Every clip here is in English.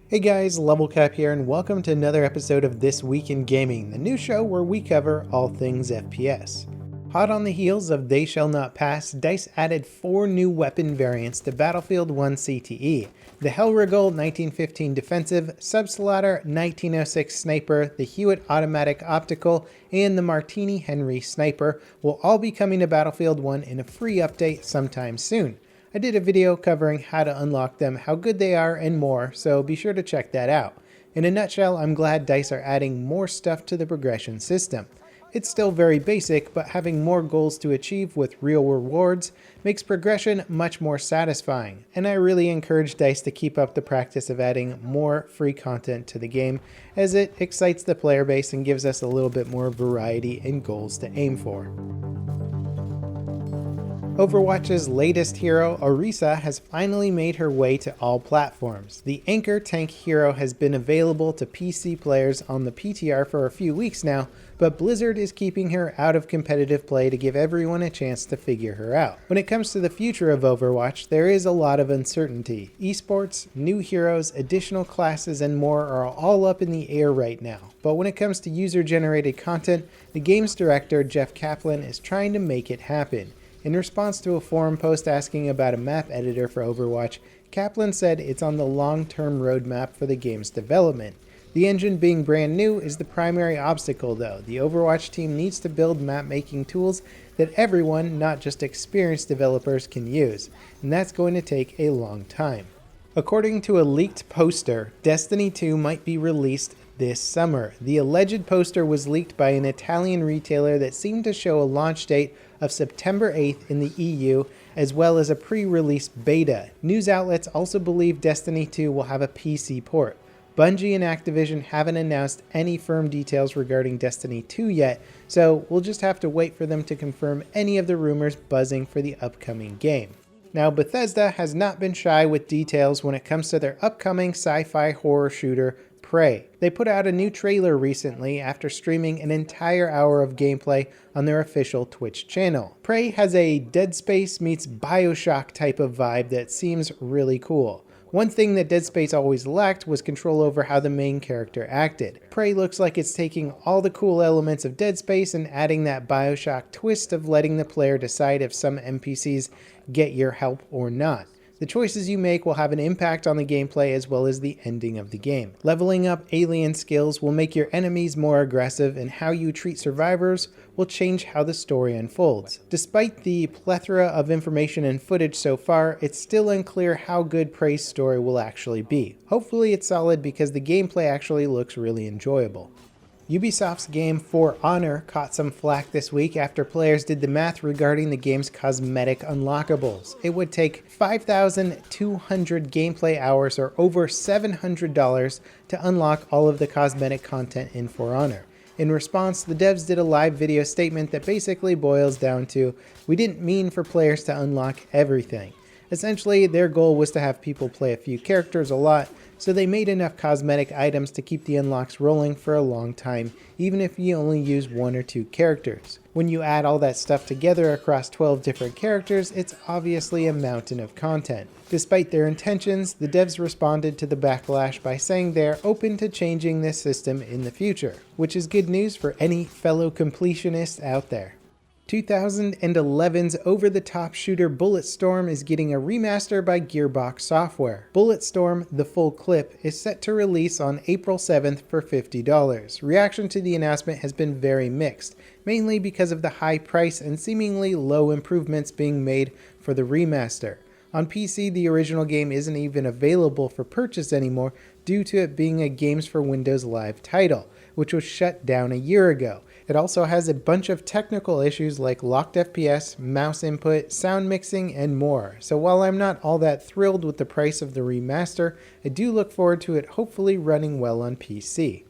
Hey guys, Level Cap here, and welcome to another episode of This Week in Gaming, the new show where we cover all things FPS. Hot on the heels of They Shall Not Pass, DICE added 4 new weapon variants to Battlefield 1 CTE. The Hellriegel 1915 Defensive, Subslaughter 1906 Sniper, the Hewitt Automatic Optical, and the Martini Henry Sniper will all be coming to Battlefield 1 in a free update sometime soon. I did a video covering how to unlock them, how good they are, and more, so be sure to check that out. In a nutshell, I'm glad DICE are adding more stuff to the progression system. It's still very basic, but having more goals to achieve with real rewards makes progression much more satisfying, and I really encourage DICE to keep up the practice of adding more free content to the game, as it excites the player base and gives us a little bit more variety and goals to aim for. Overwatch's latest hero, Orisa, has finally made her way to all platforms. The Anchor Tank hero has been available to PC players on the PTR for a few weeks now, but Blizzard is keeping her out of competitive play to give everyone a chance to figure her out. When it comes to the future of Overwatch, there is a lot of uncertainty. Esports, new heroes, additional classes, and more are all up in the air right now. But when it comes to user-generated content, the game's director, Jeff Kaplan, is trying to make it happen. In response to a forum post asking about a map editor for Overwatch, Kaplan said it's on the long-term roadmap for the game's development. The engine being brand new is the primary obstacle though. The Overwatch team needs to build map-making tools that everyone, not just experienced developers, can use, and that's going to take a long time. According to a leaked poster, Destiny 2 might be released this summer. The alleged poster was leaked by an Italian retailer that seemed to show a launch date of September 8th in the EU, as well as a pre-release beta. News outlets also believe Destiny 2 will have a PC port. Bungie and Activision haven't announced any firm details regarding Destiny 2 yet, so we'll just have to wait for them to confirm any of the rumors buzzing for the upcoming game. Now, Bethesda has not been shy with details when it comes to their upcoming sci-fi horror shooter, Prey. They put out a new trailer recently after streaming an entire hour of gameplay on their official Twitch channel. Prey has a Dead Space meets BioShock type of vibe that seems really cool. One thing that Dead Space always lacked was control over how the main character acted. Prey looks like it's taking all the cool elements of Dead Space and adding that BioShock twist of letting the player decide if some NPCs get your help or not. The choices you make will have an impact on the gameplay as well as the ending of the game. Leveling up alien skills will make your enemies more aggressive, and how you treat survivors will change how the story unfolds. Despite the plethora of information and footage so far, it's still unclear how good Prey's story will actually be. Hopefully it's solid because the gameplay actually looks really enjoyable. Ubisoft's game For Honor caught some flack this week after players did the math regarding the game's cosmetic unlockables. It would take 5,200 gameplay hours or over $700 to unlock all of the cosmetic content in For Honor. In response, the devs did a live video statement that basically boils down to, "We didn't mean for players to unlock everything." Essentially, their goal was to have people play a few characters a lot, so they made enough cosmetic items to keep the unlocks rolling for a long time, even if you only use 1 or 2 characters. When you add all that stuff together across 12 different characters, it's obviously a mountain of content. Despite their intentions, the devs responded to the backlash by saying they're open to changing this system in the future, which is good news for any fellow completionists out there. 2011's over-the-top shooter BULLETSTORM is getting a remaster by Gearbox Software. BULLETSTORM: The Full Clip is set to release on April 7th for $50. Reaction to the announcement has been very mixed, mainly because of the high price and seemingly low improvements being made for the remaster. On PC, the original game isn't even available for purchase anymore due to it being a Games for Windows Live title, which was shut down a year ago. It also has a bunch of technical issues like locked FPS, mouse input, sound mixing, and more. So while I'm not all that thrilled with the price of the remaster, I do look forward to it hopefully running well on PC.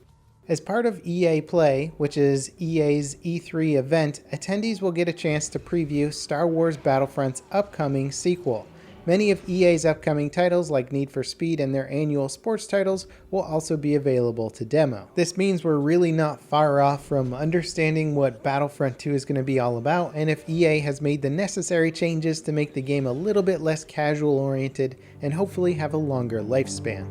As part of EA Play, which is EA's E3 event, attendees will get a chance to preview Star Wars Battlefront's upcoming sequel. Many of EA's upcoming titles, like Need for Speed and their annual sports titles, will also be available to demo. This means we're really not far off from understanding what Battlefront 2 is going to be all about, and if EA has made the necessary changes to make the game a little bit less casual oriented and hopefully have a longer lifespan.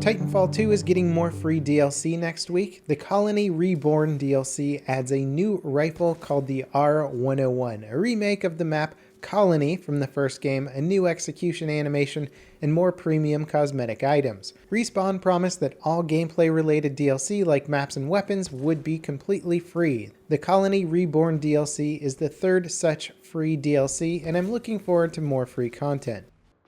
Titanfall 2 is getting more free DLC next week. The Colony Reborn DLC adds a new rifle called the R101, a remake of the map Colony from the first game, a new execution animation, and more premium cosmetic items. Respawn promised that all gameplay related DLC like maps and weapons would be completely free. The Colony Reborn DLC is the third such free DLC, and I'm looking forward to more free content.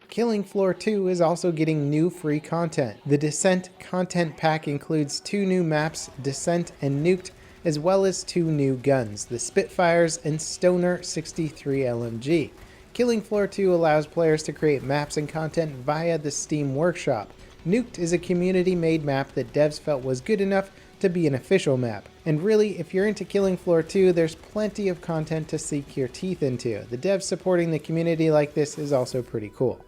Killing Floor 2 is also getting new free content. The Descent content pack includes 2 new maps, Descent and Nuked, as well as 2 new guns, the Spitfires and Stoner 63 LMG. Killing Floor 2 allows players to create maps and content via the Steam Workshop. Nuked is a community-made map that devs felt was good enough to be an official map. And really, if you're into Killing Floor 2, there's plenty of content to sink your teeth into. The devs supporting the community like this is also pretty cool.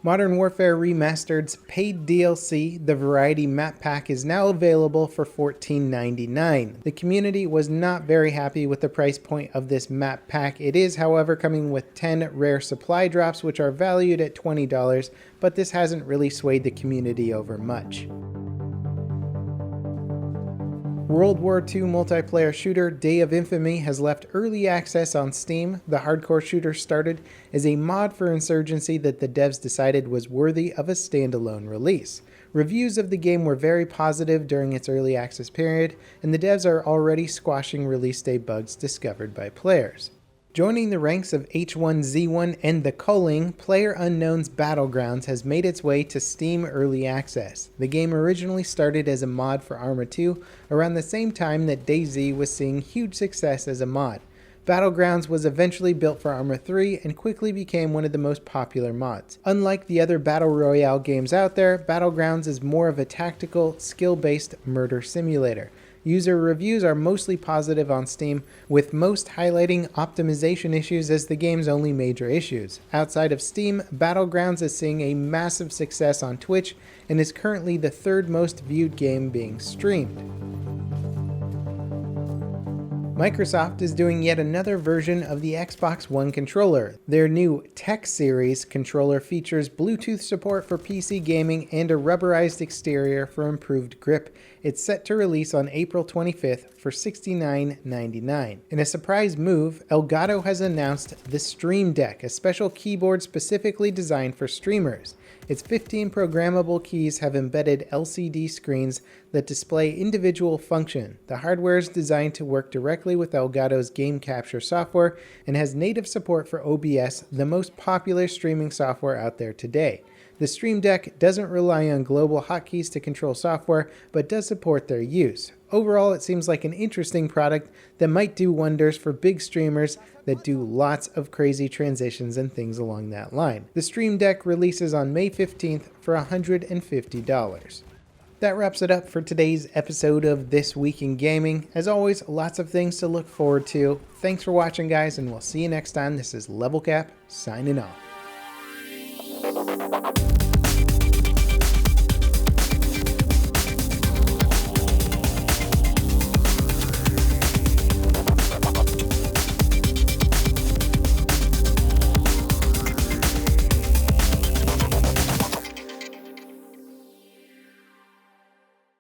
Modern Warfare Remastered's paid DLC, the Variety Map Pack, is now available for $14.99. The community was not very happy with the price point of this map pack. It is, however, coming with 10 rare supply drops, which are valued at $20, but this hasn't really swayed the community over much. World War II multiplayer shooter Day of Infamy has left early access on Steam. The hardcore shooter started as a mod for Insurgency that the devs decided was worthy of a standalone release. Reviews of the game were very positive during its early access period, and the devs are already squashing release day bugs discovered by players. Joining the ranks of H1Z1 and the Culling, PlayerUnknown's Battlegrounds has made its way to Steam Early Access. The game originally started as a mod for Arma 2 around the same time that DayZ was seeing huge success as a mod. Battlegrounds was eventually built for Arma 3 and quickly became one of the most popular mods. Unlike the other Battle Royale games out there, Battlegrounds is more of a tactical, skill-based murder simulator. User reviews are mostly positive on Steam, with most highlighting optimization issues as the game's only major issues. Outside of Steam, Battlegrounds is seeing a massive success on Twitch and is currently the 3rd most viewed game being streamed. Microsoft is doing yet another version of the Xbox One controller. Their new Tech Series controller features Bluetooth support for PC gaming and a rubberized exterior for improved grip. It's set to release on April 25th for $69.99. In a surprise move, Elgato has announced the Stream Deck, a special keyboard specifically designed for streamers. Its 15 programmable keys have embedded LCD screens that display individual function. The hardware is designed to work directly with Elgato's game capture software and has native support for OBS, the most popular streaming software out there today. The Stream Deck doesn't rely on global hotkeys to control software, but does support their use. Overall, it seems like an interesting product that might do wonders for big streamers that do lots of crazy transitions and things along that line. The Stream Deck releases on May 15th for $150. That wraps it up for today's episode of This Week in Gaming. As always, lots of things to look forward to. Thanks for watching, guys, and we'll see you next time. This is Level Cap, signing off.